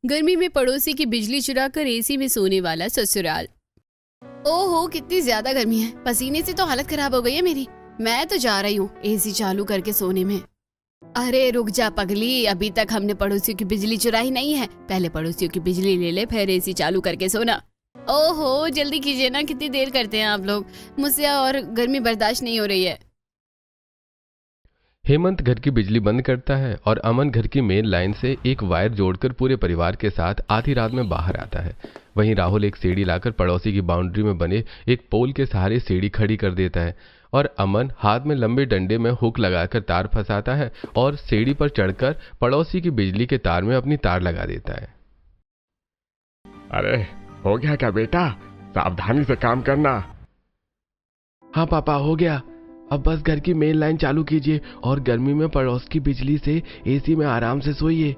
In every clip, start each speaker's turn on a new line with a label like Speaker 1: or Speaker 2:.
Speaker 1: गर्मी में पड़ोसी की बिजली चुराकर एसी में सोने वाला ससुराल। ओहो, कितनी ज्यादा गर्मी है, पसीने से तो हालत खराब हो गई है मेरी। मैं तो जा रही हूँ एसी चालू करके सोने में। अरे रुक जा पगली, अभी तक हमने पड़ोसियों की बिजली चुराई नहीं है। पहले पड़ोसियों की बिजली ले ले, फिर एसी चालू करके सोना। ओहो, जल्दी कीजिए ना, कितनी देर करते हैं आप लोग। मुझसे और गर्मी बर्दाश्त नहीं हो रही है।
Speaker 2: हेमंत घर की बिजली बंद करता है और अमन घर की मेन लाइन से एक वायर जोड़कर पूरे परिवार के साथ आधी रात में बाहर आता है। वहीं राहुल एक सीढ़ी लाकर पड़ोसी की बाउंड्री में बने एक पोल के सहारे सीढ़ी खड़ी कर देता है और अमन हाथ में लंबे डंडे में हुक लगाकर तार फंसाता है और सीढ़ी पर चढ़कर पड़ोसी की बिजली के तार में अपनी तार लगा देता है।
Speaker 3: अरे हो गया क्या बेटा, सावधानी से काम करना।
Speaker 2: हाँ पापा, हो गया। अब बस घर की मेन लाइन चालू कीजिए और गर्मी में पड़ोस की बिजली से एसी में आराम से सोइए।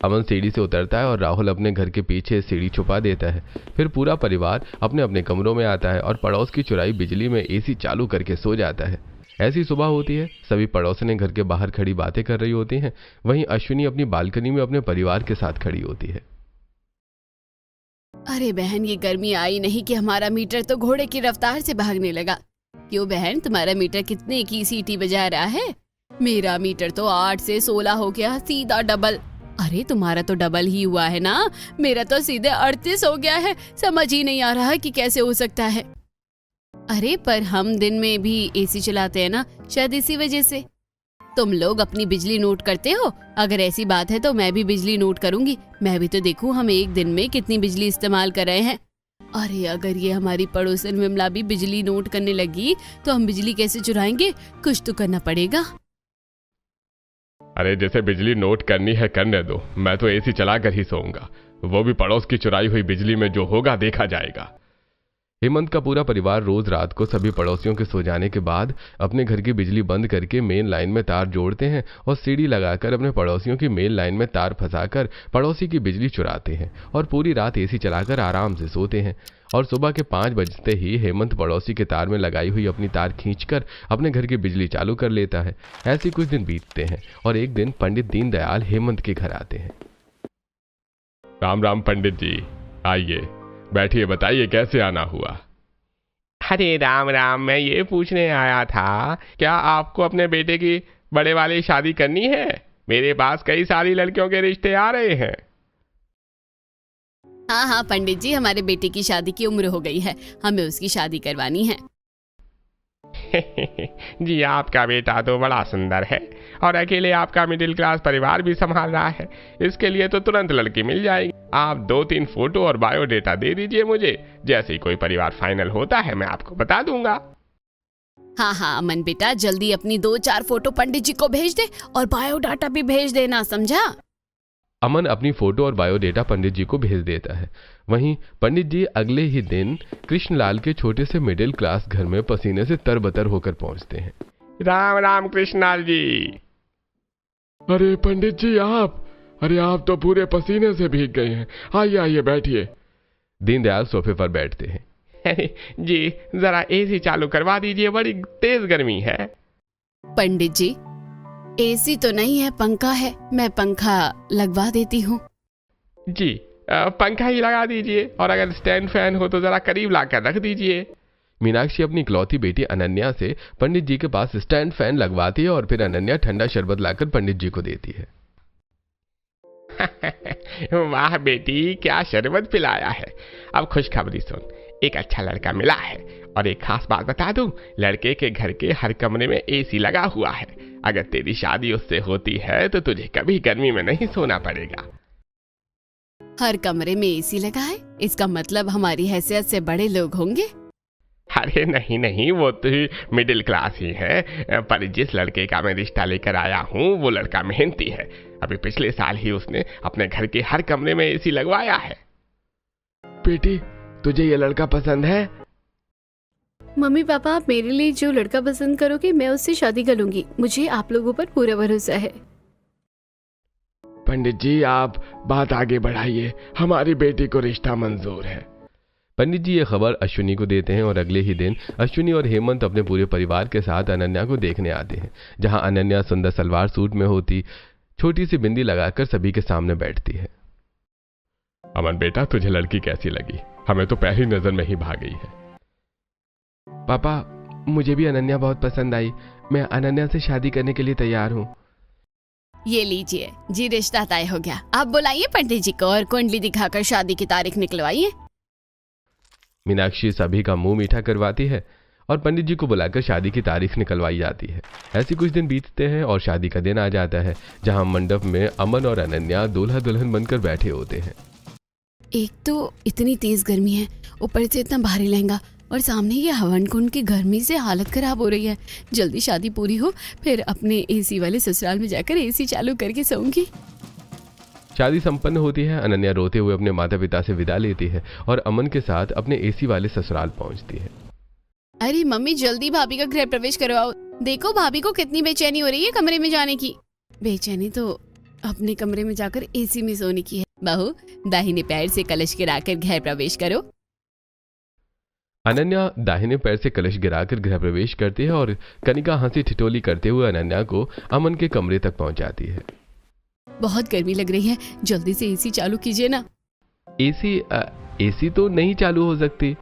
Speaker 2: अमन सीढ़ी से उतरता है और राहुल अपने घर के पीछे सीढ़ी छुपा देता है। फिर पूरा परिवार अपने अपने कमरों में आता है और पड़ोस की चुराई बिजली में एसी चालू करके सो जाता है। ऐसी सुबह होती है, सभी पड़ोसिनें घर के बाहर खड़ी बातें कर रही होती हैं। वहीं अश्विनी अपनी बालकनी में अपने परिवार के साथ खड़ी होती है।
Speaker 1: अरे बहन, ये गर्मी आई नहीं कि हमारा मीटर तो घोड़े की रफ्तार से भागने लगा। क्यों बहन, तुम्हारा मीटर कितने की सीटी बजा रहा है? मेरा मीटर तो 8 से 16 हो गया, सीधा डबल। अरे तुम्हारा तो डबल ही हुआ है ना, मेरा तो सीधे 38 हो गया है। समझ ही नहीं आ रहा कि कैसे हो सकता है। अरे पर हम दिन में भी एसी चलाते हैं ना, शायद इसी वजह से। तुम लोग अपनी बिजली नोट करते हो? अगर ऐसी बात है तो मैं भी बिजली नोट करूंगी। मैं भी तो देखूं हम एक दिन में कितनी बिजली इस्तेमाल कर रहे हैं। अरे अगर ये हमारी पड़ोसन विमला भी बिजली नोट करने लगी तो हम बिजली कैसे चुराएंगे? कुछ तो करना पड़ेगा।
Speaker 3: अरे जैसे बिजली नोट करनी है करने दो, मैं तो एसी चलाकर ही सोऊंगा। वो भी पड़ोस की चुराई हुई बिजली में जो होगा देखा जाएगा।
Speaker 2: हेमंत का पूरा परिवार रोज रात को सभी पड़ोसियों के सो जाने के बाद अपने घर की बिजली बंद करके मेन लाइन में तार जोड़ते हैं और सीढ़ी लगाकर अपने पड़ोसियों की मेन लाइन में तार फंसाकर पड़ोसी की बिजली चुराते हैं और पूरी रात एसी चलाकर आराम से सोते हैं। और सुबह के 5 बजते ही हेमंत पड़ोसी के तार में लगाई हुई अपनी तार खींचकर अपने घर की बिजली चालू कर लेता है। ऐसे कुछ दिन बीतते हैं और एक दिन पंडित दीनदयाल हेमंत के घर आते हैं।
Speaker 3: राम राम पंडित जी, आइए बैठिए, बताइए कैसे आना हुआ।
Speaker 4: अरे राम राम, मैं ये पूछने आया था, क्या आपको अपने बेटे की बड़े वाली शादी करनी है? मेरे पास कई सारी लड़कियों के रिश्ते आ रहे हैं।
Speaker 1: हाँ हाँ पंडित जी, हमारे बेटे की शादी की उम्र हो गई है, हमें उसकी शादी करवानी है।
Speaker 4: जी, आपका बेटा तो बड़ा सुंदर है और अकेले आपका मिडिल क्लास परिवार भी संभाल रहा है। इसके लिए तो तुरंत लड़की मिल जाएगी। आप 2-3 फोटो और बायोडेटा दे दीजिए मुझे। जैसे ही कोई परिवार फाइनल होता है मैं आपको बता दूंगा।
Speaker 1: हाँ हाँ अमन बेटा, जल्दी अपनी 2-4 फोटो पंडित जी को भेज दे और बायोडाटा भी भेज देना, समझा?
Speaker 2: अमन अपनी फोटो और बायोडेटा पंडित जी को भेज देता है। वहीं पंडित जी अगले ही दिन कृष्णलाल के छोटे से मिडिल क्लास घर में पसीने से तरबतर होकर पहुंचते हैं।
Speaker 4: राम राम कृष्णलाल जी।
Speaker 3: अरे पंडित जी आप, अरे आप तो पूरे पसीने से भीग गए हैं। आइए आइए बैठिए।
Speaker 2: दीनदयाल सोफे पर बैठते हैं।
Speaker 4: अरे जी, जरा एसी चालू करवा दीजिए, बड़ी तेज गर्मी है।
Speaker 1: पंडित जी, एसी तो नहीं है, पंखा है, मैं पंखा लगवा देती हूँ।
Speaker 4: जी, पंखा ही लगा दीजिए और अगर स्टैंड फैन हो तो जरा करीब लाकर रख दीजिए।
Speaker 2: मीनाक्षी अपनी इकलौती बेटी अनन्या से पंडित जी के पास स्टैंड फैन लगवाती है और फिर अनन्या ठंडा शरबत लाकर पंडित जी को देती है।
Speaker 4: वाह बेटी, क्या शरबत पिलाया है। अब खुशखबरी सुन, एक अच्छा लड़का मिला है और एक खास बात बता दूं, लड़के के घर के हर कमरे में एसी लगा हुआ है। अगर तेरी शादी उससे होती है तो तुझे कभी गर्मी में नहीं सोना पड़ेगा।
Speaker 1: हर कमरे में एसी लगा है, इसका मतलब हमारी हैसियत से बड़े लोग होंगे।
Speaker 4: अरे नहीं नहीं, वो तो मिडिल क्लास ही है, पर जिस लड़के का मैं रिश्ता लेकर आया हूँ वो लड़का मेहनती है। अभी पिछले साल ही उसने अपने घर के हर कमरे में एसी लगवाया है।
Speaker 2: बेटी, तुझे ये लड़का पसंद है?
Speaker 1: मम्मी पापा, आप मेरे लिए जो लड़का पसंद करोगे मैं उससे शादी कर लूंगी। मुझे आप लोगों पर पूरा भरोसा है।
Speaker 3: पंडित जी आप बात आगे बढ़ाइए, हमारी बेटी को रिश्ता मंजूर है।
Speaker 2: पंडित जी ये खबर अश्विनी को देते हैं और अगले ही दिन अश्विनी और हेमंत अपने पूरे परिवार के साथ अनन्या को देखने आते हैं, जहां अनन्या सुंदर सलवार सूट में होती, छोटी सी बिंदी लगाकर सभी के सामने बैठती है।
Speaker 3: अमन बेटा, तुझे लड़की कैसी लगी? हमें तो पहली नजर में ही भाग गई है।
Speaker 2: पापा, मुझे भी अनन्या बहुत पसंद आई। मैं अनन्या से शादी करने के लिए तैयार हूँ।
Speaker 1: ये लीजिए जी, रिश्ता तय हो गया। आप बुलाइए पंडित जी को और कुंडली दिखाकर शादी की तारीख निकलवाइए।
Speaker 2: मीनाक्षी सभी का मुंह मीठा करवाती है और पंडित जी को बुलाकर शादी की तारीख निकलवाई जाती है। ऐसे कुछ दिन बीतते हैं और शादी का दिन आ जाता है, जहां मंडप में अमन और अनन्या दूल्हा दुल्हन बनकर बैठे होते हैं।
Speaker 1: एक तो इतनी तेज गर्मी है, ऊपर से इतना भारी लहंगा, और सामने ये हवन कुंड की गर्मी से हालत खराब हो रही है। जल्दी शादी पूरी हो, फिर अपने एसी वाले ससुराल में जाकर एसी चालू करके सोऊंगी।
Speaker 2: शादी संपन्न होती है। अनन्या रोते हुए अपने माता पिता से विदा लेती है और अमन के साथ अपने एसी वाले ससुराल पहुंचती है।
Speaker 1: अरे मम्मी, जल्दी भाभी का गृह प्रवेश करवाओ। देखो भाभी को कितनी बेचैनी हो रही है कमरे में जाने की। बेचैनी तो अपने कमरे में जाकर एसी में सोने की है। बहू, दाहिने पैर से कलश गिराकर गृह प्रवेश करो।
Speaker 2: अनन्या दाहिने पैर से कलश गिराकर गृह प्रवेश करती है और कनिका हंसी ठिठोली करते हुए अनन्या को अमन के कमरे तक पहुंचाती है।
Speaker 1: बहुत गर्मी लग रही है, जल्दी से एसी चालू कीजिए ना।
Speaker 2: एसी तो नहीं चालू हो सकती।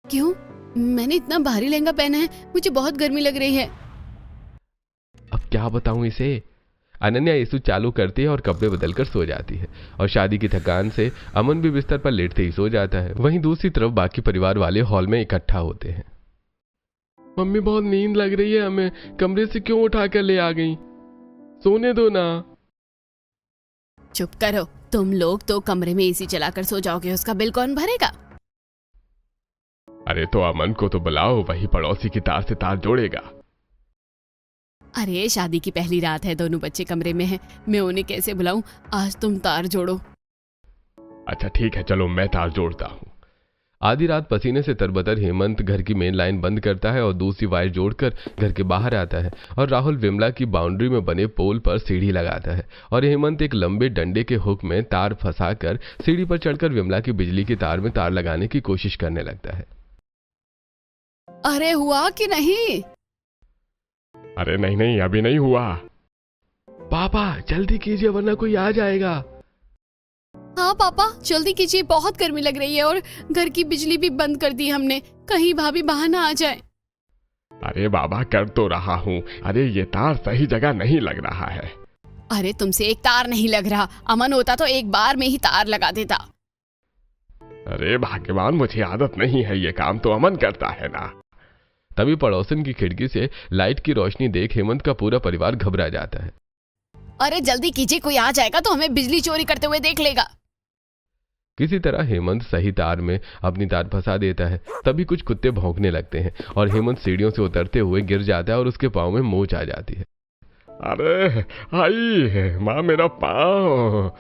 Speaker 1: क्यों? मैंने इतना भारी लहंगा पहना है, मुझे बहुत गर्मी लग रही है।
Speaker 2: अब क्या बताऊं इसे। अनन्या एसी चालू करती है और कपड़े बदलकर सो जाती है और शादी की थकान से अमन भी बिस्तर पर लेटते ही सो जाता है। वहीं दूसरी तरफ बाकी परिवार वाले हॉल में इकट्ठा होते हैं। मम्मी, बहुत नींद लग रही है, हमें कमरे से क्यों उठाकर ले आ गई? सोने दो ना।
Speaker 1: चुप करो, तुम लोग तो कमरे में एसी चलाकर सो जाओगे, उसका बिल कौन भरेगा?
Speaker 3: अरे तो अमन को तो बुलाओ, वही पड़ोसी की तार से तार जोड़ेगा।
Speaker 1: अरे शादी की पहली रात है, दोनों बच्चे कमरे में हैं, मैं उन्हें कैसे बुलाऊं? आज तुम तार जोड़ो।
Speaker 3: अच्छा ठीक है, चलो मैं तार जोड़ता हूँ।
Speaker 2: आधी रात पसीने से तरबतर हेमंत घर की मेन लाइन बंद करता है और दूसरी वायर जोड़कर घर के बाहर आता है और राहुल विमला की बाउंड्री में बने पोल पर सीढ़ी लगाता है और हेमंत एक लंबे डंडे के हुक में तार फंसाकर सीढ़ी पर चढ़कर विमला की बिजली की तार में तार लगाने की कोशिश करने लगता है।
Speaker 1: अरे हुआ कि नहीं?
Speaker 3: अरे नहीं नहीं, अभी नहीं हुआ।
Speaker 2: पापा जल्दी कीजिए वरना कोई आ जाएगा।
Speaker 1: हाँ पापा, जल्दी कीजिए, बहुत गर्मी लग रही है और घर की बिजली भी बंद कर दी हमने, कहीं भाभी बाहर ना आ जाए।
Speaker 3: अरे बाबा, कर तो रहा हूँ। अरे ये तार सही जगह नहीं लग रहा है।
Speaker 1: अरे तुमसे एक तार नहीं लग रहा, अमन होता तो एक बार में ही तार लगा देता।
Speaker 3: अरे भाग्यवान, मुझे आदत नहीं है, ये काम तो अमन करता है ना।
Speaker 2: तभी पड़ोसन की खिड़की से लाइट की रोशनी देख हेमंत का पूरा परिवार घबरा जाता है।
Speaker 1: अरे जल्दी कीजिए, कोई आ जाएगा तो हमें बिजली चोरी करते हुए देख लेगा।
Speaker 2: किसी तरह हेमंत सही तार में अपनी तार फंसा देता है। तभी कुछ कुत्ते भौंकने लगते हैं और हेमंत सीढ़ियों से उतरते हुए गिर जाता है और उसके पाँव में मोच आ जाती है।
Speaker 3: अरे आई माँ, मेरा पाँव।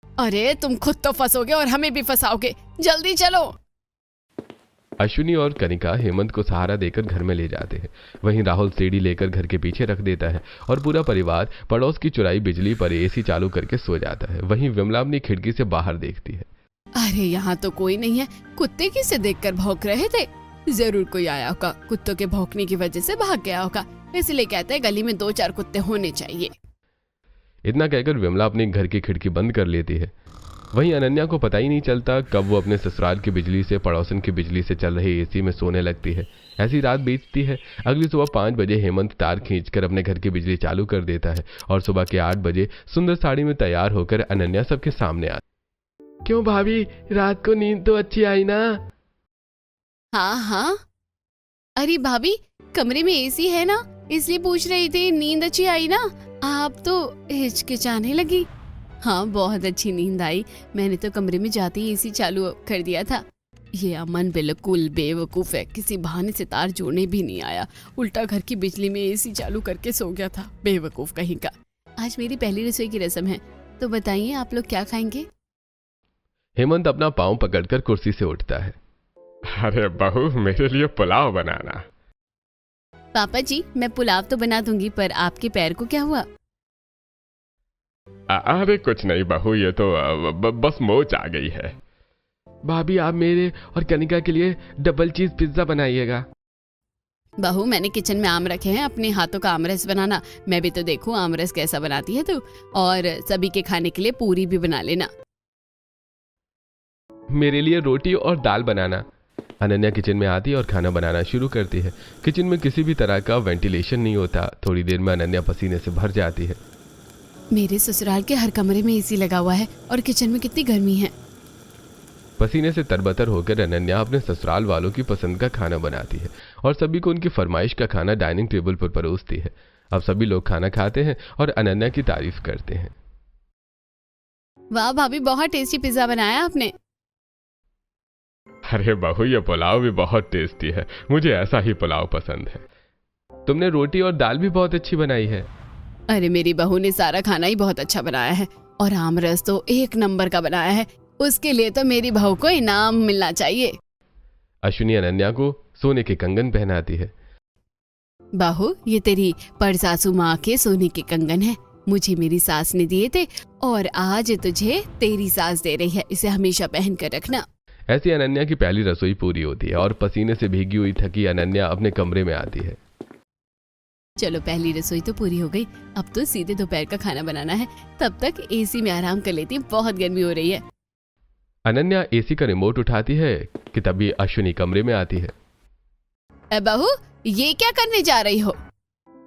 Speaker 1: अरे तुम खुद तो फंसोगे और हमें भी फंसाओगे, जल्दी चलो।
Speaker 2: अश्विनी और कनिका हेमंत को सहारा देकर घर में ले जाते हैं। वहीं राहुल सीढ़ी लेकर घर के पीछे रख देता है और पूरा परिवार पड़ोस की चुराई बिजली पर एसी चालू करके सो जाता है। वहीं विमला अपनी खिड़की से बाहर देखती है।
Speaker 1: अरे यहाँ तो कोई नहीं है, कुत्ते किसे देखकर भौंक रहे थे? जरूर कोई आया होगा, कुत्तों के भौंकने की वजह से भाग गया होगा, इसलिए कहते हैं गली में 2-4 कुत्ते होने चाहिए।
Speaker 2: इतना कहकर विमला अपनी घर की खिड़की बंद कर लेती है। वहीं अनन्या को पता ही नहीं चलता कब वो अपने ससुराल की बिजली से पड़ोसन की बिजली से चल रहे एसी में सोने लगती है। ऐसी रात बीतती है। अगली सुबह 5 बजे हेमंत तार खींचकर अपने घर की बिजली चालू कर देता है और सुबह के 8 बजे सुंदर साड़ी में तैयार होकर अनन्या सबके सामने आती। क्यों भाभी, रात को नींद तो अच्छी आई ना?
Speaker 1: हाँ हाँ। अरे भाभी, कमरे में एसी है ना, इसलिए पूछ रही थी, नींद अच्छी आई ना? आप तो हिचकिचाने लगी। हाँ, बहुत अच्छी नींद आई, मैंने तो कमरे में जाते ही एसी चालू कर दिया था। ये अमन बिल्कुल बेवकूफ है, किसी बहाने से तार जोड़ने भी नहीं आया, उल्टा घर की बिजली में एसी चालू करके सो गया था, बेवकूफ कहीं का। आज मेरी पहली रसोई की रस्म है, तो बताइए आप लोग क्या खाएंगे?
Speaker 2: हेमंत अपना पाँव पकड़कर कुर्सी से उठता है।
Speaker 3: अरे बहू, मेरे लिए पुलाव बनाना।
Speaker 1: पापा जी, मैं पुलाव तो बना दूंगी, पर आपके पैर को क्या हुआ?
Speaker 3: अरे कुछ नहीं बहू, ये तो बस मोच आ गई है।
Speaker 2: भाभी, आप मेरे और कनिका के लिए डबल चीज पिज्जा बनाइएगा।
Speaker 1: बहू, मैंने किचन में आम रखे हैं, अपने हाथों का आमरस बनाना। मैं भी तो देखूं आमरस कैसा बनाती है तू। और सभी के खाने के लिए पूरी भी बना लेना।
Speaker 2: मेरे लिए रोटी और दाल बनाना। अनन्या किचन में आती है और खाना बनाना शुरू करती है। किचन में किसी भी तरह का वेंटिलेशन नहीं होता। थोड़ी देर में अनन्या पसीने से भर जाती है।
Speaker 1: मेरे ससुराल के हर कमरे में एसी लगा हुआ है और किचन में कितनी गर्मी है।
Speaker 2: पसीने से तरबतर होकर अनन्या अपने ससुराल वालों की पसंद का खाना बनाती है और सभी को उनकी फरमाइश का खाना डाइनिंग टेबल पर परोसती है। अब सभी लोग खाना खाते हैं और अनन्या की तारीफ करते हैं।
Speaker 1: वाह भाभी, बहुत टेस्टी पिज्जा बनाया आपने।
Speaker 3: अरे बहू, ये पुलाव भी बहुत टेस्टी है, मुझे ऐसा ही पुलाव पसंद है।
Speaker 2: तुमने रोटी और दाल भी बहुत अच्छी बनाई है।
Speaker 1: अरे मेरी बहू ने सारा खाना ही बहुत अच्छा बनाया है और आमरस तो 1 नंबर का बनाया है। उसके लिए तो मेरी बहू को इनाम मिलना चाहिए।
Speaker 2: अश्विनी अनन्या को सोने के कंगन पहनाती है।
Speaker 1: बहू, ये तेरी परसासू माँ के सोने के कंगन है। मुझे मेरी सास ने दिए थे और आज तुझे तेरी सास दे रही है। इसे हमेशा पहन कर रखना।
Speaker 2: ऐसी अनन्या की पहली रसोई पूरी होती है और पसीने से भीगी हुई थकी अनन्या अपने कमरे में आती है।
Speaker 1: चलो, पहली रसोई तो पूरी हो गई। अब तो सीधे दोपहर का खाना बनाना है। तब तक एसी में आराम कर लेती, बहुत गर्मी हो रही है।
Speaker 2: अनन्या एसी का रिमोट उठाती है कि तभी अश्विनी कमरे में आती है।
Speaker 1: बहू, ये क्या करने जा रही हो?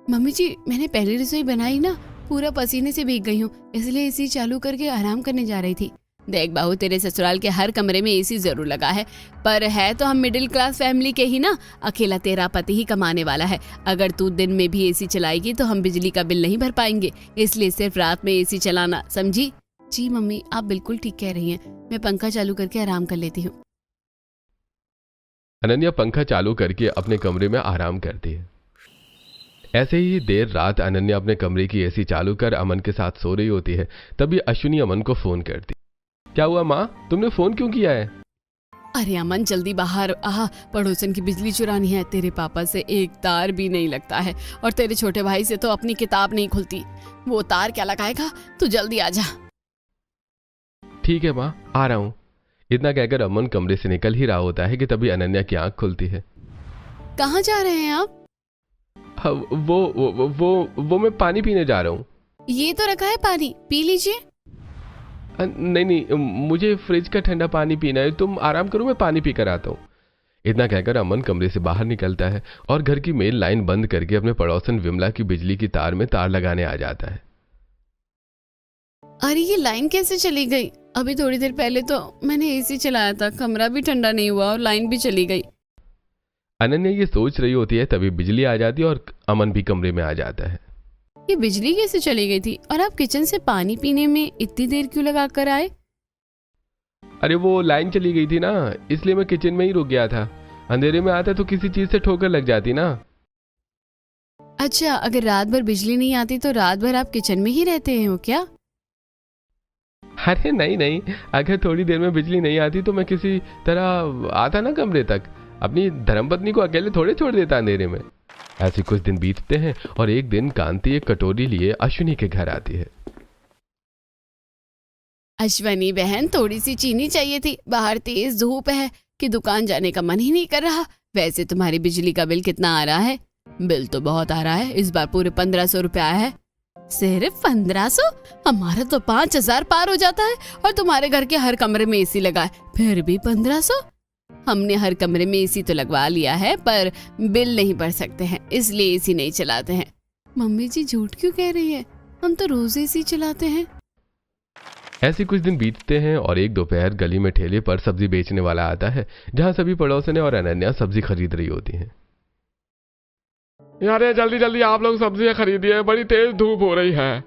Speaker 1: मम्मी जी, मैंने पहली रसोई बनाई ना, पूरा पसीने से भीग गई हूँ, इसलिए एसी चालू करके आराम करने जा रही थी। देख बहू, तेरे ससुराल के हर कमरे में एसी जरूर लगा है, पर है तो हम मिडिल क्लास फैमिली के ही ना। अकेला तेरा पति ही कमाने वाला है। अगर तू दिन में भी एसी चलाएगी तो हम बिजली का बिल नहीं भर पाएंगे, इसलिए सिर्फ रात में एसी चलाना, समझी? जी मम्मी, आप बिल्कुल ठीक कह रही हैं। मैं पंखा चालू करके आराम कर लेती हूँ।
Speaker 2: अनन्या पंखा चालू करके अपने कमरे में आराम करती है। ऐसे ही देर रात अनन्या अपने कमरे की एसी चालू कर अमन के साथ सो रही होती है। तभी अश्विनी अमन को फोन करती। क्या हुआ माँ, तुमने फोन क्यों किया है?
Speaker 1: अरे अमन, जल्दी बाहर आ, पड़ोसन की बिजली चुरानी है। तेरे पापा से एक तार भी नहीं लगता है और तेरे छोटे भाई से तो अपनी किताब नहीं खुलती। वो तार क्या लगाएगा? तू जल्दी आ जा।
Speaker 2: ठीक है माँ, आ रहा हूँ। इतना कहकर अमन कमरे से निकल ही रहा होता है कि तभी अनन्या की आंख खुलती है।
Speaker 1: कहाँ जा रहे हैं आप?
Speaker 2: वो मैं पानी पीने जा रहा हूँ।
Speaker 1: ये तो रखा है पानी, पी लीजिए।
Speaker 2: नहीं, मुझे फ्रिज का ठंडा पानी पीना है। तुम आराम करो, मैं पानी पी कर आता हूँ। इतना कहकर अमन कमरे से बाहर निकलता है और घर की मेन लाइन बंद करके अपने पड़ोसन विमला की बिजली की तार में तार लगाने आ जाता है।
Speaker 1: अरे ये लाइन कैसे चली गई? अभी थोड़ी देर पहले तो मैंने एसी चलाया था, कमरा भी ठंडा नहीं हुआ और लाइन भी चली गई।
Speaker 2: अनन्या ये सोच रही होती है तभी बिजली आ जाती है और अमन भी कमरे में आ जाता है।
Speaker 1: ये बिजली कैसे चली गई थी और आप किचन से पानी पीने में इतनी देर क्यों लगा कर आए?
Speaker 2: अरे वो लाइन चली गई थी ना, इसलिए मैं किचन में ही रुक गया था। अंधेरे में आता तो किसी चीज से ठोकर लग जाती ना।
Speaker 1: अच्छा, अगर रात भर बिजली नहीं आती तो रात भर आप किचन में ही रहते हो क्या?
Speaker 2: अरे नहीं, अगर थोड़ी देर में बिजली नहीं आती तो मैं किसी तरह आता ना कमरे तक। अपनी धर्मपत्नी को अकेले थोड़े छोड़ देता अंधेरे में। ऐसे कुछ दिन बीतते हैं और एक दिन कांति एक कटोरी लिए अश्विनी के घर आती है।
Speaker 1: अश्वनी बहन, थोड़ी सी चीनी चाहिए थी। बाहर तेज धूप है कि दुकान जाने का मन ही नहीं कर रहा। वैसे तुम्हारी बिजली का बिल कितना आ रहा है? बिल तो बहुत आ रहा है, इस बार पूरे 1500 रुपए आया है। सिर्फ 1500? हमारा तो 5000 पार हो जाता है और तुम्हारे घर के हर कमरे में एसी लगा है, फिर भी 1500? हमने हर कमरे में एसी तो लगवा लिया है पर बिल नहीं भर सकते हैं, इसलिए एसी नहीं चलाते हैं। मम्मी जी झूठ क्यों कह रही है? हम तो रोज एसी चलाते हैं।
Speaker 2: ऐसे कुछ दिन बीतते हैं और एक दोपहर गली में ठेले पर सब्जी बेचने वाला आता है, जहां सभी पड़ोसने और अनन्या सब्जी खरीद रही होती हैं।
Speaker 3: यार जल्दी जल्दी आप लोग सब्जियां खरीदिए, बड़ी तेज धूप हो रही है।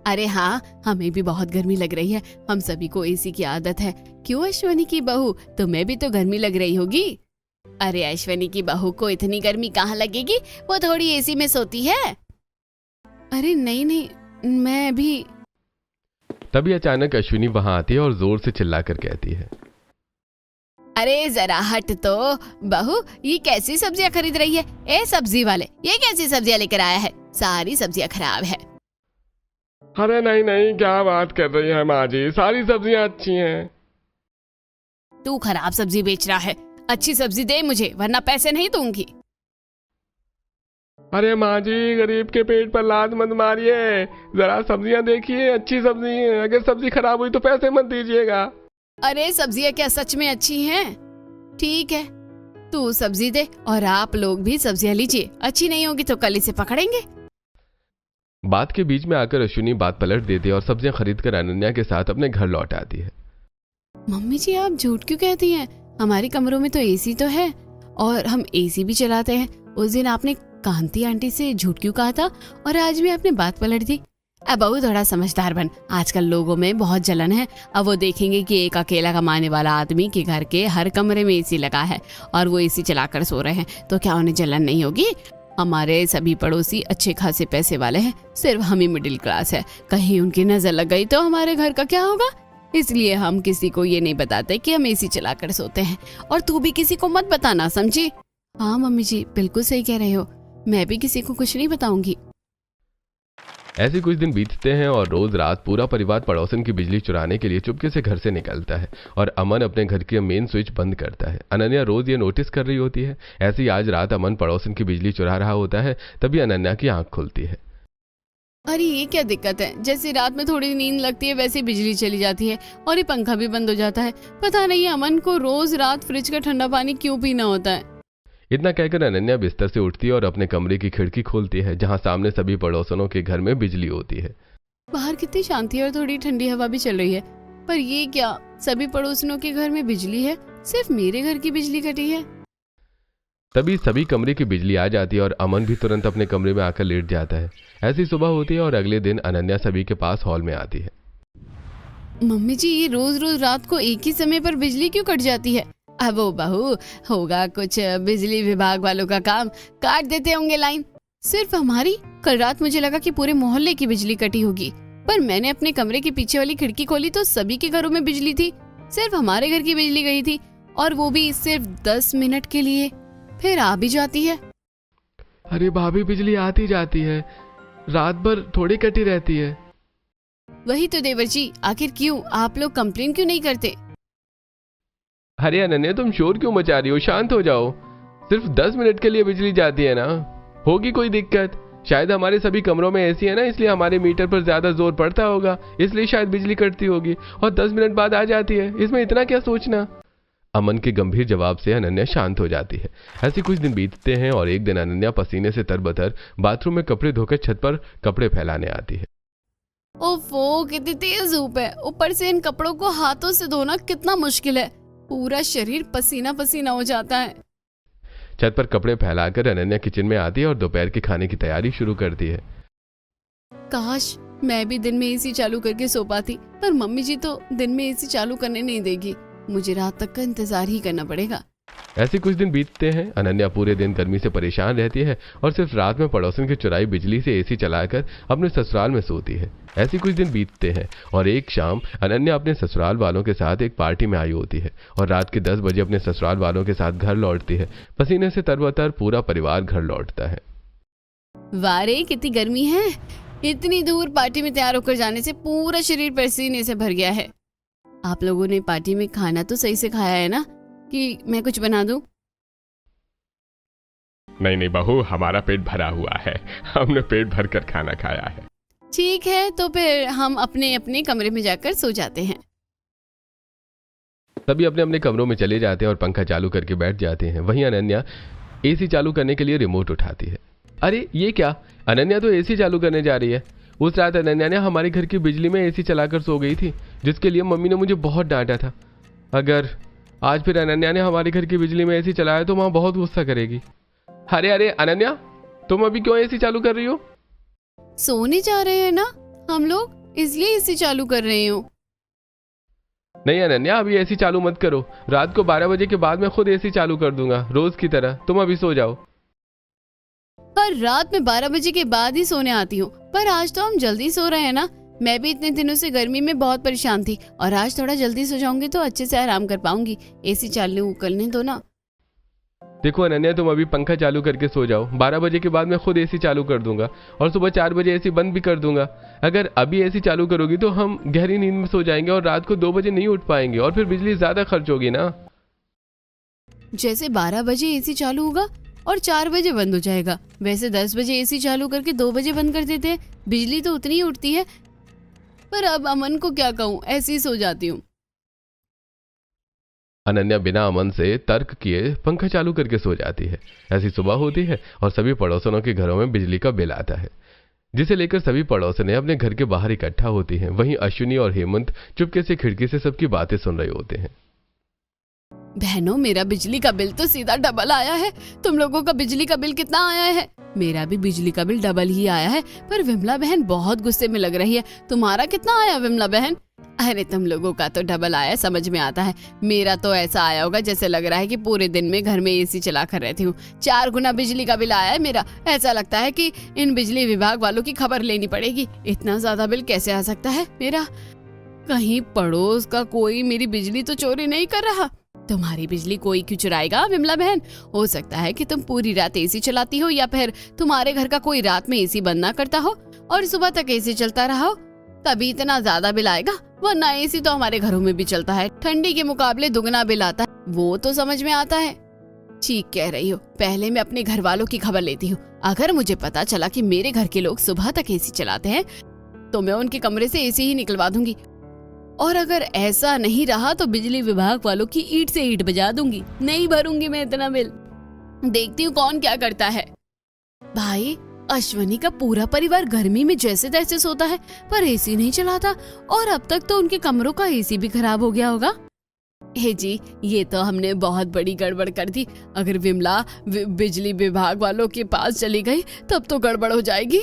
Speaker 1: अरे हाँ, हमें भी बहुत गर्मी लग रही है। हम सभी को एसी की आदत है। क्यों अश्वनी की बहू, तुम्हें भी तो गर्मी लग रही होगी? अरे अश्वनी की बहू को इतनी गर्मी कहाँ लगेगी, वो थोड़ी एसी में सोती है। अरे नहीं, मैं भी।
Speaker 2: तभी अचानक अश्विनी वहां आती है और जोर से चिल्लाकर कहती है,
Speaker 1: अरे जरा हट तो बहू, ये कैसी सब्जियां खरीद रही है? ए सब्जी वाले, ये कैसी सब्जियां लेकर आया है? सारी सब्जियां खराब है।
Speaker 3: अरे नहीं, क्या बात कर रही है माँ जी, सारी सब्जियां अच्छी हैं।
Speaker 1: तू खराब सब्जी बेच रहा है, अच्छी सब्जी दे मुझे वरना पैसे नहीं दूंगी।
Speaker 3: अरे माँ जी, गरीब के पेट पर लात मत मारिए, जरा सब्जियां देखिए, अच्छी सब्जी है, अगर सब्जी खराब हुई तो पैसे मत दीजिएगा।
Speaker 1: अरे सब्जियां क्या सच में अच्छी हैं? ठीक है, तू सब्जी दे और आप लोग भी सब्जियां लीजिए, अच्छी नहीं होगी तो कल इसे पकड़ेंगे।
Speaker 2: बात के बीच में आकर अश्विनी बात पलट देती है और सब्जियां खरीदकर अनन्या के साथ अपने घर लौट आती है।
Speaker 1: मम्मी जी आप झूठ क्यों कहती हैं? हमारे कमरों में तो एसी तो है और हम एसी भी चलाते हैं। उस दिन आपने कांति आंटी से झूठ क्यों कहा था और आज भी आपने बात पलट दी? अब बहू थोड़ा समझदार बन, आजकल लोगों में बहुत जलन है। अब वो देखेंगे कि एक अकेला कमाने वाला आदमी के घर के हर कमरे में एसी लगा है और वो एसी चलाकर सो रहे हैं, तो क्या उन्हें जलन नहीं होगी? हमारे सभी पड़ोसी अच्छे खासे पैसे वाले हैं, सिर्फ हम ही मिडिल क्लास है। कहीं उनकी नजर लग गई तो हमारे घर का क्या होगा? इसलिए हम किसी को ये नहीं बताते कि हम एसी चलाकर सोते हैं। और तू भी किसी को मत बताना, समझी? हाँ मम्मी जी, बिल्कुल सही कह रहे हो, मैं भी किसी को कुछ नहीं बताऊंगी।
Speaker 2: ऐसे कुछ दिन बीतते हैं और रोज रात पूरा परिवार पड़ोसन की बिजली चुराने के लिए चुपके से घर से निकलता है और अमन अपने घर के मेन स्विच बंद करता है। अनन्या रोज ये नोटिस कर रही होती है। ऐसी आज रात अमन पड़ोसन की बिजली चुरा रहा होता है, तभी अनन्या की आंख खुलती है।
Speaker 1: अरे ये क्या दिक्कत है? जैसे रात में थोड़ी नींद लगती है वैसे बिजली चली जाती है और ये पंखा भी बंद हो जाता है। पता नहीं अमन को रोज रात फ्रिज का ठंडा पानी क्यों पीना होता है।
Speaker 2: इतना कहकर अनन्या बिस्तर से उठती है और अपने कमरे की खिड़की खोलती है, जहां सामने सभी पड़ोसनों के घर में बिजली होती है।
Speaker 1: बाहर कितनी शांति है और थोड़ी ठंडी हवा भी चल रही है, पर ये क्या सभी पड़ोसियों के घर में बिजली है, सिर्फ मेरे घर की बिजली कटी है?
Speaker 2: तभी सभी कमरे की बिजली आ जाती है और अमन भी तुरंत अपने कमरे में आकर लेट जाता है। ऐसी सुबह होती है और अगले दिन अनन्या सभी के पास हॉल में आती है।
Speaker 1: मम्मी जी ये रोज रोज रात को एक ही समय पर बिजली क्यों कट जाती है? अब वो बहू होगा कुछ बिजली विभाग वालों का काम, काट देते होंगे लाइन। सिर्फ हमारी? कल रात मुझे लगा कि पूरे मोहल्ले की बिजली कटी होगी, पर मैंने अपने कमरे के पीछे वाली खिड़की खोली तो सभी के घरों में बिजली थी। सिर्फ हमारे घर की बिजली गई थी और वो भी सिर्फ 10 मिनट के लिए, फिर आ भी जाती है।
Speaker 2: अरे भाभी, बिजली आती जाती है, रात भर थोड़ी कटी रहती है।
Speaker 1: वही तो देवर जी, आखिर क्यों आप लोग कंप्लेन क्यों नहीं करते?
Speaker 2: अरे अनन्या, तुम शोर क्यों मचा रही हो? शांत हो जाओ। सिर्फ 10 मिनट के लिए बिजली जाती है ना, होगी कोई दिक्कत? शायद हमारे सभी कमरों में एसी है ना, इसलिए हमारे मीटर पर ज्यादा जोर पड़ता होगा, इसलिए शायद बिजली कटती होगी और 10 मिनट बाद आ जाती है, इसमें इतना क्या सोचना। अमन के गंभीर जवाब से अनन्या शांत हो जाती है। ऐसे कुछ दिन बीतते हैं और एक दिन अनन्या पसीने से तरबतर बाथरूम में कपड़े धोकर छत पर कपड़े फैलाने आती है।
Speaker 1: ओफो, कितनी तेज धूप है, ऊपर से इन कपड़ों को हाथों से धोना कितना मुश्किल है, पूरा शरीर पसीना पसीना हो जाता है।
Speaker 2: छत पर कपड़े फैलाकर अनन्या किचन में आती है और दोपहर के खाने की तैयारी शुरू करती है।
Speaker 1: काश मैं भी दिन में एसी चालू करके सो पाती, पर मम्मी जी तो दिन में एसी चालू करने नहीं देगी, मुझे रात तक का इंतजार ही करना पड़ेगा।
Speaker 2: ऐसे कुछ दिन बीतते हैं। अनन्या पूरे दिन गर्मी से परेशान रहती है और सिर्फ रात में पड़ोसन की चुराई बिजली से एसी चलाकर अपने ससुराल में सोती है। ऐसे कुछ दिन बीतते हैं और एक शाम अनन्या अपने ससुराल वालों के साथ एक पार्टी में आई होती है और रात के 10 बजे अपने ससुराल वालों के साथ घर लौटती है। पसीने से तरबतर पूरा परिवार घर लौटता है।
Speaker 1: वारे कितनी गर्मी है, इतनी दूर पार्टी में तैयार होकर जाने से पूरा शरीर पसीने से भर गया है। आप लोगों ने पार्टी में खाना तो सही से खाया है ना, कि मैं कुछ बना दूं?
Speaker 3: नहीं नहीं बहू, हमारा पेट भरा हुआ है, हमने पेट भर कर खाना खाया है।
Speaker 1: ठीक है, तो फिर हम अपने अपने कमरे में जाकर सो जाते हैं।
Speaker 2: सभी अपने अपने कमरों में चले जाते हैं और पंखा चालू करके बैठ जाते हैं। वहीं अनन्या एसी चालू करने के लिए रिमोट उठाती है। अरे ये क्या, अनन्या तो एसी चालू करने जा रही है। उस रात अनन्या ने हमारे घर की बिजली में एसी चलाकर सो गई थी, जिसके लिए मम्मी ने मुझे बहुत डांटा था। अगर आज फिर अनन्या ने हमारे घर की बिजली में एसी चलाया तो माँ बहुत गुस्सा करेगी। अरे अरे अनन्या, तुम अभी क्यों एसी चालू कर रही हो?
Speaker 1: सोने जा रहे हैं ना हम लोग, इसलिए एसी चालू कर रही हूँ।
Speaker 2: नहीं अनन्या, अभी एसी चालू मत करो, रात को 12 बजे के बाद मैं खुद एसी चालू कर दूंगा रोज की तरह। तुम अभी सो जाओ।
Speaker 1: पर रात में 12 बजे के बाद ही सोने आती हूँ, पर आज तो हम जल्दी सो रहे हैं ना। मैं भी इतने दिनों से गर्मी में बहुत परेशान थी और आज थोड़ा जल्दी सो जाऊंगी तो अच्छे से आराम कर पाऊंगी। एसी चालू करने दो ना।
Speaker 2: देखो अनन्या, तुम अभी पंखा चालू करके सो जाओ। 12 बजे के बाद मैं खुद एसी चालू कर दूंगा और सुबह 4 बजे एसी बंद भी कर दूंगा। अगर अभी एसी चालू करोगी तो हम गहरी नींद में सो जाएंगे और रात को 2 बजे नहीं उठ पाएंगे और फिर बिजली ज्यादा खर्च होगी ना।
Speaker 1: जैसे 12 बजे एसी चालू होगा और 4 बजे बंद हो जाएगा। वैसे 10 बजे एसी चालू करके 2 बजे बंद कर देते हैं, बिजली तो उतनी ही उठती है। पर अब अमन को क्या कहूँ, ऐसे ही सो जाती हूँ।
Speaker 2: अनन्या बिना अमन से तर्क किए पंखा चालू करके सो जाती है। ऐसी सुबह होती है और सभी पड़ोसनों के घरों में बिजली का बिल आता है, जिसे लेकर सभी पड़ोसने अपने घर के बाहर इकट्ठा होती हैं। वहीं अश्विनी और हेमंत चुपके से खिड़की से सबकी बातें सुन रहे होते हैं।
Speaker 1: बहनों, मेरा बिजली का बिल तो सीधा डबल आया है। तुम लोगों का बिजली का बिल कितना आया है? मेरा भी बिजली का बिल डबल ही आया है। पर विमला बहन बहुत गुस्से में लग रही है। तुम्हारा कितना आया विमला बहन? अरे तुम लोगों का तो डबल आया, समझ में आता है। मेरा तो ऐसा आया होगा जैसे लग रहा है कि पूरे दिन में घर में एसी चला कर रहती हूँ। 4 गुना बिजली का बिल आया है मेरा। ऐसा लगता है कि इन बिजली विभाग वालों की खबर लेनी पड़ेगी। इतना ज्यादा बिल कैसे आ सकता है मेरा? कहीं पड़ोस का कोई मेरी बिजली तो चोरी नहीं कर रहा। तुम्हारी बिजली कोई क्यों चुराएगा विमला बहन? हो सकता है कि तुम पूरी रात एसी चलाती हो, या फिर तुम्हारे घर का कोई रात में एसी बंद ना करता हो और सुबह तक एसी चलता रहा हो, तभी इतना ज्यादा बिल आएगा। वरना एसी तो हमारे घरों में भी चलता है, ठंडी के मुकाबले दुगना बिल आता है, वो तो समझ में आता है। ठीक कह रही हो। पहले मैं अपने घर वालों की खबर लेती हूँ। अगर मुझे पता चला कि मेरे घर के लोग सुबह तक एसी चलाते हैं तो मैं उनके कमरे से एसी ही निकलवा दूंगी। और अगर ऐसा नहीं रहा तो बिजली विभाग वालों की ईंट से ईंट बजा दूंगी। नहीं भरूंगी मैं इतना बिल। देखती हूँ कौन क्या करता है। भाई, अश्वनी का पूरा परिवार गर्मी में जैसे तैसे सोता है, पर एसी नहीं चलाता, और अब तक तो उनके कमरों का एसी भी खराब हो गया होगा। हे जी, ये तो हमने बहुत बड़ी गड़बड़ कर दी। अगर विमला बिजली विभाग वालों के पास चली गई तब तो गड़बड़ हो जाएगी।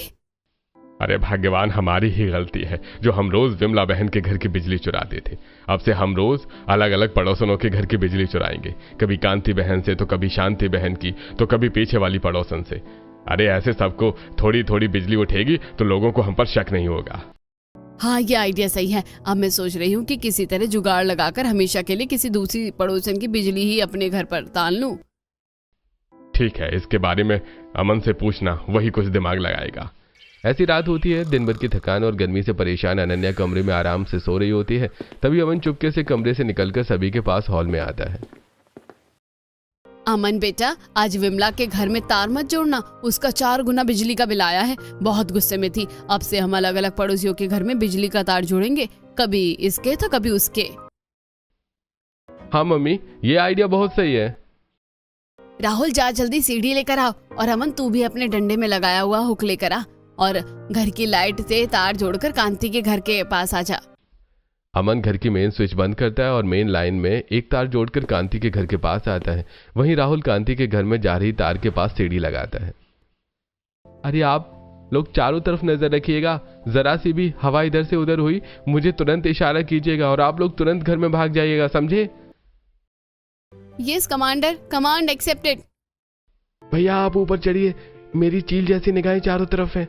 Speaker 3: अरे भाग्यवान, हमारी ही गलती है जो हम रोज विमला बहन के घर की बिजली चुराते थे। अब से हम रोज अलग अलग पड़ोसनों के घर की बिजली चुराएंगे। कभी कांति बहन से, तो कभी शांति बहन की, तो कभी पीछे वाली पड़ोसन से। अरे ऐसे सबको थोड़ी थोड़ी बिजली उठेगी तो लोगों को हम पर शक नहीं होगा।
Speaker 1: हाँ, ये आइडिया सही है। अब मैं सोच रही हूँ कि किसी तरह जुगाड़ लगाकर हमेशा के लिए किसी दूसरी पड़ोसन की बिजली ही अपने घर पर तान लूं।
Speaker 3: ठीक है, इसके बारे में अमन से पूछना, वही कुछ दिमाग लगाएगा।
Speaker 2: ऐसी रात होती है। दिन भर की थकान और गर्मी से परेशान अनन्या कमरे में आराम से सो रही होती है। तभी अमन चुपके से कमरे से निकलकर सभी के पास हॉल में आता है।
Speaker 1: अमन बेटा, आज विमला के घर में तार मत जोड़ना, उसका 4 गुना बिजली का बिल आया है। बहुत गुस्से में थी। अब से हम अलग अलग पड़ोसियों के घर में बिजली का तार जोड़ेंगे, कभी इसके तो कभी उसके।
Speaker 2: हाँ मम्मी, ये आइडिया बहुत सही है।
Speaker 1: राहुल, जा जल्दी सीढ़ी लेकर आओ, और अमन तू भी अपने डंडे में लगाया हुआ हुक लेकर आ, और घर की लाइट से तार जोड़कर कांति के घर के पास आ जा।
Speaker 2: अमन घर की मेन स्विच बंद करता है और मेन लाइन में एक तार जोड़कर कांति के घर के पास आता है। वहीं राहुल कांति के घर में जा रही तार के पास सीढ़ी लगाता है। अरे आप लोग चारों तरफ नजर रखिएगा, जरा सी भी हवा इधर से उधर हुई मुझे तुरंत इशारा कीजिएगा और आप लोग तुरंत घर में भाग जाइएगा, समझे?
Speaker 1: Yes commander, command accepted.
Speaker 2: भैया आप ऊपर चढ़िए, मेरी चील जैसी निगाहें चारों तरफ है।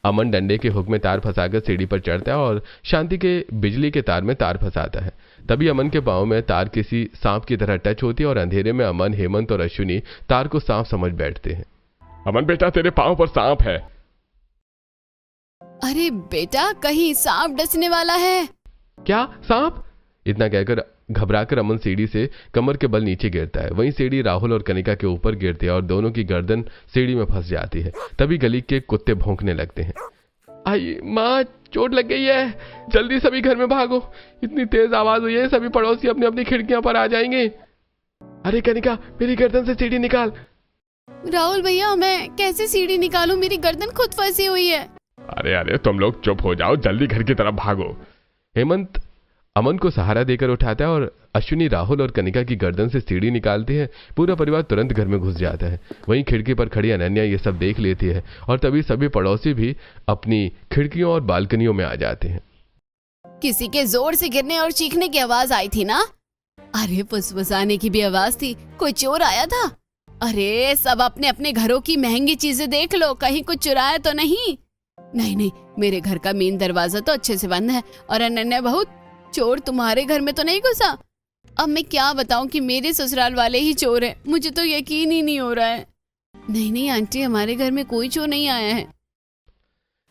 Speaker 2: अमन डंडे के हुक में तार फंसाकर सीढ़ी पर चढ़ता है और शांति के बिजली के तार में तार फंसाता है। तभी अमन के पांव में तार किसी सांप की तरह टच होती है और अंधेरे में अमन, हेमंत और अश्विनी तार को सांप समझ बैठते हैं।
Speaker 3: अमन बेटा, तेरे पांव पर सांप है।
Speaker 1: अरे बेटा, कहीं सांप डसने वाला है।
Speaker 2: क्या सांप? इतना कहकर घबराकर अमन सीढ़ी से कमर के बल नीचे गिरता है। वहीं सीढ़ी राहुल और कनिका के ऊपर गिरती है और दोनों की गर्दन सीढ़ी में फंस जाती है। तभी गली के कुत्ते भौंकने लगते हैं।
Speaker 3: आई माँ, चोट लग गई है, जल्दी सभी घर में भागो। इतनी तेज आवाज हुई है, सभी पड़ोसी अपनी अपनी खिड़कियां पर आ जाएंगे। अरे कनिका, मेरी गर्दन से सीढ़ी निकाल।
Speaker 1: राहुल भैया, मैं कैसे सीढ़ी निकालूं? मेरी गर्दन खुद फंसी हुई है।
Speaker 3: अरे अरे, तुम लोग चुप हो जाओ, जल्दी घर की तरफ भागो।
Speaker 2: हेमंत अमन को सहारा देकर उठाता है और अश्विनी राहुल और कनिका की गर्दन से सीढ़ी निकालती है। पूरा परिवार तुरंत घर में घुस जाता है। वहीं खिड़की पर खड़ी अनन्या ये सब देख लेती है और तभी सभी पड़ोसी भी अपनी खिड़कियों और बालकनियों में आ जाते हैं।
Speaker 1: किसी के जोर से गिरने और चीखने की आवाज आई थी ना? अरे फुसफुसाने की भी आवाज थी। कोई चोर आया था? अरे सब अपने अपने घरों की महंगी चीजें देख लो, कहीं कुछ चुराया तो नहीं। नहीं, मेरे घर का मेन दरवाजा तो अच्छे से बंद है। और अनन्या बहू, चोर तुम्हारे घर में तो नहीं घुसा? अब मैं क्या बताऊं कि मेरे ससुराल वाले ही चोर हैं। मुझे तो यकीन ही नहीं हो रहा है। नहीं आंटी, हमारे घर में कोई चोर नहीं आया है।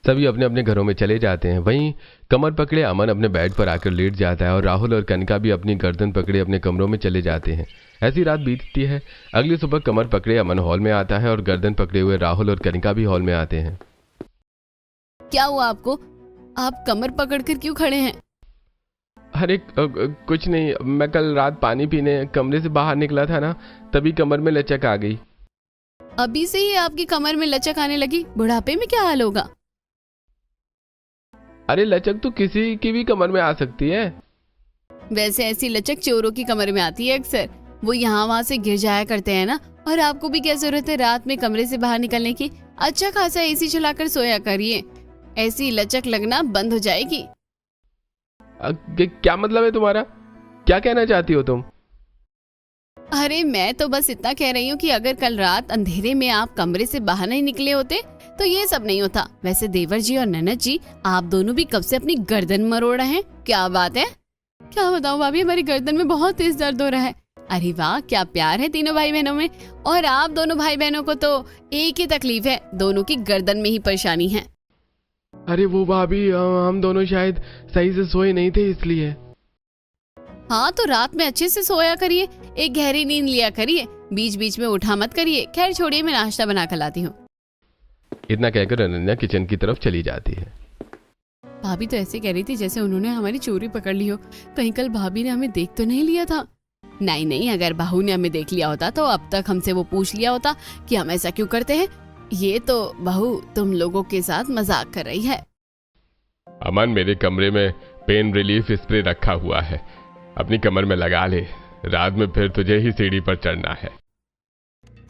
Speaker 2: सभी अपने अपने घरों में चले जाते हैं। वहीं कमर पकड़े अमन अपने बेड पर आकर लेट जाता है और राहुल और कनिका भी अपनी गर्दन पकड़े अपने कमरों में चले जाते हैं। ऐसी रात बीतती है। अगली सुबह कमर पकड़े अमन हॉल में आता है और गर्दन पकड़े हुए राहुल और कनिका भी हॉल में आते हैं।
Speaker 1: क्या हुआ आपको? आप कमर पकड़कर क्यों खड़े हैं?
Speaker 2: अरे कुछ नहीं, मैं कल रात पानी पीने कमरे से बाहर निकला था ना, तभी कमर में लचक आ गई।
Speaker 1: अभी से ही आपकी कमर में लचक आने लगी? बुढ़ापे में क्या हाल होगा?
Speaker 2: अरे लचक तो किसी की भी कमर में आ सकती है।
Speaker 1: वैसे ऐसी लचक चोरों की कमर में आती है अक्सर, वो यहाँ वहाँ से गिर जाया करते हैं ना। और आपको भी क्या जरूरत है रात में कमरे से बाहर निकलने की? अच्छा खासा एसी चलाकर सोया करिए, ऐसी लचक लगना बंद हो जाएगी।
Speaker 2: क्या मतलब है तुम्हारा? क्या कहना चाहती हो तुम?
Speaker 1: अरे मैं तो बस इतना कह रही हूँ कि अगर कल रात अंधेरे में आप कमरे से बाहर नहीं निकले होते तो ये सब नहीं होता। वैसे देवर जी और ननद जी, आप दोनों भी कब से अपनी गर्दन मरोड़ रहे हैं? क्या बात है? क्या बताऊँ भाभी, हमारी गर्दन में बहुत तेज दर्द हो रहा है। अरे वाह, क्या प्यार है तीनों भाई बहनों में। और आप दोनों भाई बहनों को तो एक ही तकलीफ है, दोनों की गर्दन में ही परेशानी है।
Speaker 2: अरे वो भाभी, हम दोनों शायद सही से सोए नहीं थे इसलिए।
Speaker 1: हाँ तो रात में अच्छे से सोया करिए, एक गहरी नींद लिया करिए, बीच बीच में उठा मत करिए। खैर छोड़िए, मैं नाश्ता बना कर लाती हूँ।
Speaker 2: इतना कहकर अनन्या किचन की तरफ चली जाती है।
Speaker 1: भाभी तो ऐसे कह रही थी जैसे उन्होंने हमारी चोरी पकड़ ली हो। कहीं कल भाभी ने हमें देख तो नहीं लिया था? नहीं नहीं, अगर बहू ने हमें देख लिया होता तो अब तक हमसे वो पूछ लिया होता कि हम ऐसा क्यों करते हैं। ये तो बहू तुम लोगों के साथ मजाक कर रही है।
Speaker 3: अमन, मेरे कमरे में पेन रिलीफ स्प्रे रखा हुआ है, अपनी कमर में लगा ले, रात में फिर तुझे ही सीढ़ी पर चढ़ना है।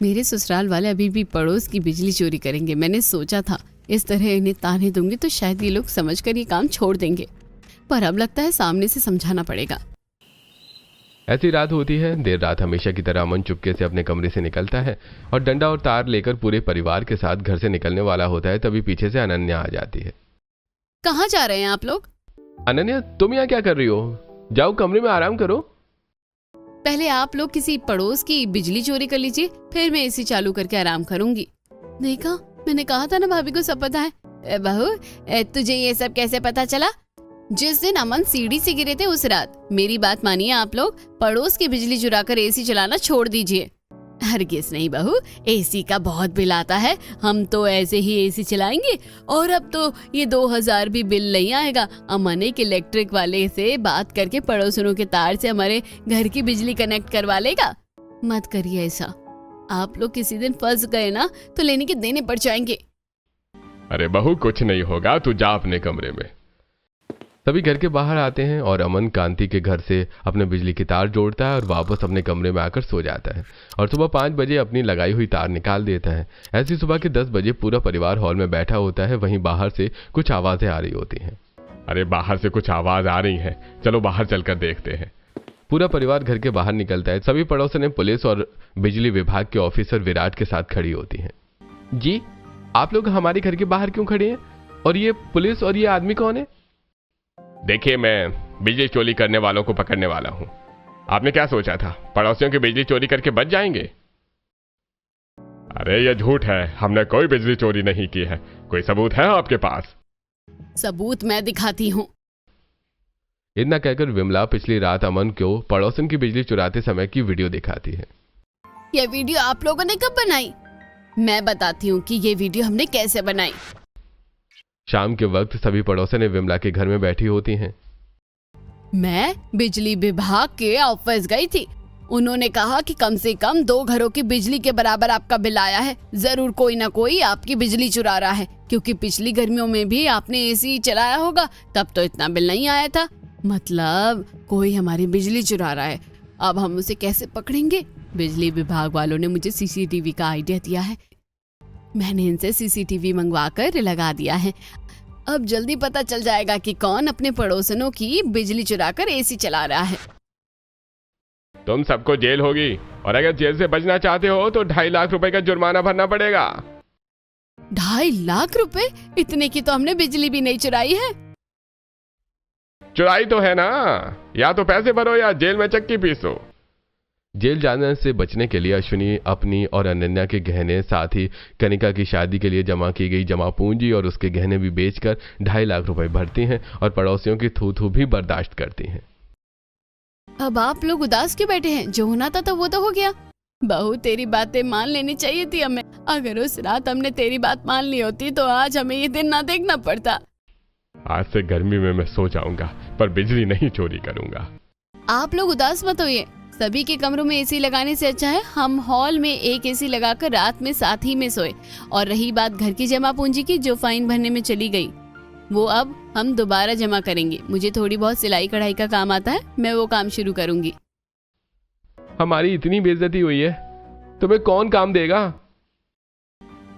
Speaker 1: मेरे ससुराल वाले अभी भी पड़ोस की बिजली चोरी करेंगे। मैंने सोचा था इस तरह इन्हें ताने दूंगी तो शायद ये लोग समझकर ये काम छोड़ देंगे, पर अब लगता है सामने से समझाना पड़ेगा।
Speaker 2: ऐसी रात होती है। देर रात हमेशा की तरह अमन चुपके से अपने कमरे से निकलता है और डंडा और तार लेकर पूरे परिवार के साथ घर से निकलने वाला होता है। तभी पीछे से अनन्या आ जाती है।
Speaker 1: कहाँ जा रहे हैं आप लोग?
Speaker 2: अनन्या, तुम यहाँ क्या कर रही हो? जाओ कमरे में आराम करो।
Speaker 1: पहले आप लोग किसी पड़ोस की बिजली चोरी कर लीजिए, फिर मैं एसी चालू करके आराम करूंगी। देखा, मैंने कहा था ना भाभी को सब पता है। बहू, तुझे ये सब कैसे पता चला? जिस दिन अमन सीढ़ी से गिरे थे उस रात। मेरी बात मानिए आप लोग, पड़ोस की बिजली चुराकर एसी चलाना छोड़ दीजिए। हरगिज नहीं बहू, एसी का बहुत बिल आता है, हम तो ऐसे ही एसी चलाएंगे और अब तो ये 2000 भी बिल नहीं आएगा। अमन एक इलेक्ट्रिक वाले से बात करके पड़ोसनों के तार से हमारे घर की बिजली कनेक्ट करवा लेगा। मत करिए ऐसा, आप लोग किसी दिन फंस गए ना तो लेने के देने पड़ जाएंगे।
Speaker 3: अरे बहू, कुछ नहीं होगा, तू जा अपने कमरे में।
Speaker 2: सभी घर के बाहर आते हैं और अमन कांति के घर से अपने बिजली की तार जोड़ता है और वापस अपने कमरे में आकर सो जाता है और सुबह 5 बजे अपनी लगाई हुई तार निकाल देता है। ऐसी सुबह के 10 बजे पूरा परिवार हॉल में बैठा होता है। वहीं बाहर से कुछ आवाजें आ रही होती हैं।
Speaker 3: अरे बाहर से कुछ आवाज आ रही है, चलो बाहर चलकर देखते हैं।
Speaker 2: पूरा परिवार घर के बाहर निकलता है। सभी पड़ोसन पुलिस और बिजली विभाग के ऑफिसर विराट के साथ खड़ी होती हैं। जी, आप लोग हमारे घर के बाहर क्यों खड़े हैं? और ये पुलिस और ये आदमी कौन है?
Speaker 3: देखिए, मैं बिजली चोरी करने वालों को पकड़ने वाला हूं। आपने क्या सोचा था, पड़ोसियों की बिजली चोरी करके बच जाएंगे? अरे ये झूठ है, हमने कोई बिजली चोरी नहीं की है। कोई सबूत है आपके पास?
Speaker 1: सबूत मैं दिखाती हूँ।
Speaker 2: इतना कहकर विमला पिछली रात अमन को पड़ोसन की बिजली चुराते समय की वीडियो दिखाती है।
Speaker 1: ये वीडियो आप लोगों ने कब बनाई? मैं बताती हूँ कि ये वीडियो हमने कैसे बनाई।
Speaker 2: शाम के वक्त सभी पड़ोसन विमला के घर में बैठी होती हैं।
Speaker 1: मैं बिजली विभाग के ऑफिस गई थी। उन्होंने कहा कि कम से कम 2 घरों की बिजली के बराबर आपका बिल आया है। जरूर कोई ना कोई आपकी बिजली चुरा रहा है, क्योंकि पिछली गर्मियों में भी आपने एसी चलाया होगा, तब तो इतना बिल नहीं आया था। मतलब कोई हमारी बिजली चुरा रहा है। अब हम उसे कैसे पकड़ेंगे? बिजली विभाग वालों ने मुझे सीसीटीवी का आइडिया दिया है। मैंने इनसे सीसीटीवी मंगवा कर लगा दिया है। अब जल्दी पता चल जाएगा कि कौन अपने पड़ोसनों की बिजली चुराकर एसी चला रहा है।
Speaker 3: तुम सबको जेल होगी, और अगर जेल से बचना चाहते हो तो 2.5 लाख रुपए का जुर्माना भरना पड़ेगा।
Speaker 1: 2.5 लाख रुपए? इतने की तो हमने बिजली भी नहीं चुराई है।
Speaker 3: चुराई तो है ना, या तो पैसे भरो या जेल में चक्की पीसो।
Speaker 2: जेल जाने से बचने के लिए अश्विनी अपनी और अनन्या के गहने, साथ ही कनिका की शादी के लिए जमा की गई जमा पूंजी और उसके गहने भी बेचकर 2.5 लाख रुपए भरती हैं और पड़ोसियों की थू थू भी बर्दाश्त करती हैं।
Speaker 1: अब आप लोग उदास क्यों बैठे हैं? जो होना था वो तो हो गया। बहू, तेरी बातें मान लेनी चाहिए थी हमें। अगर उस रात हमने तेरी बात मान ली होती तो आज हमें ये दिन ना देखना पड़ता।
Speaker 3: आज से गर्मी में मैं सो जाऊंगा, पर बिजली नहीं चोरी करूंगा।
Speaker 1: आप लोग उदास मत होइए। सभी के कमरों में एसी लगाने से अच्छा है हम हॉल में एक एसी लगाकर रात में साथ ही में सोए। और रही बात घर की जमा पूंजी की जो फाइन भरने में चली गई, वो अब हम दोबारा जमा करेंगे। मुझे थोड़ी बहुत सिलाई कढ़ाई का काम आता है, मैं वो काम शुरू करूंगी।
Speaker 2: हमारी इतनी बेइज्जती हुई है, तुम्हें कौन काम देगा?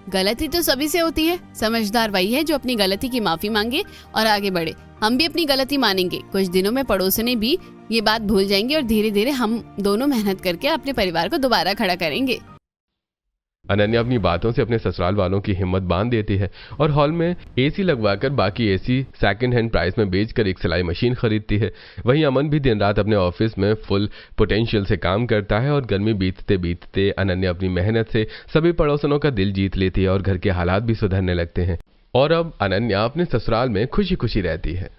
Speaker 1: गलती तो सभी से होती है। समझदार वही है जो अपनी गलती की माफी मांगे और आगे बढ़े। हम भी अपनी गलती मानेंगे। कुछ दिनों में पड़ोसने भी ये बात भूल जाएंगे और धीरे धीरे हम दोनों मेहनत करके अपने परिवार को दोबारा खड़ा करेंगे।
Speaker 2: अनन्या अपनी बातों से अपने ससुराल वालों की हिम्मत बांध देती है और हॉल में एसी लगवाकर बाकी एसी सेकंड हैंड प्राइस में बेचकर एक सिलाई मशीन खरीदती है। वहीं अमन भी दिन रात अपने ऑफिस में फुल पोटेंशियल से काम करता है और गर्मी बीतते बीतते अनन्या अपनी मेहनत से सभी पड़ोसनों का दिल जीत लेती है और घर के हालात भी सुधरने लगते हैं और अब अनन्या अपने ससुराल में खुशी खुशी रहती है।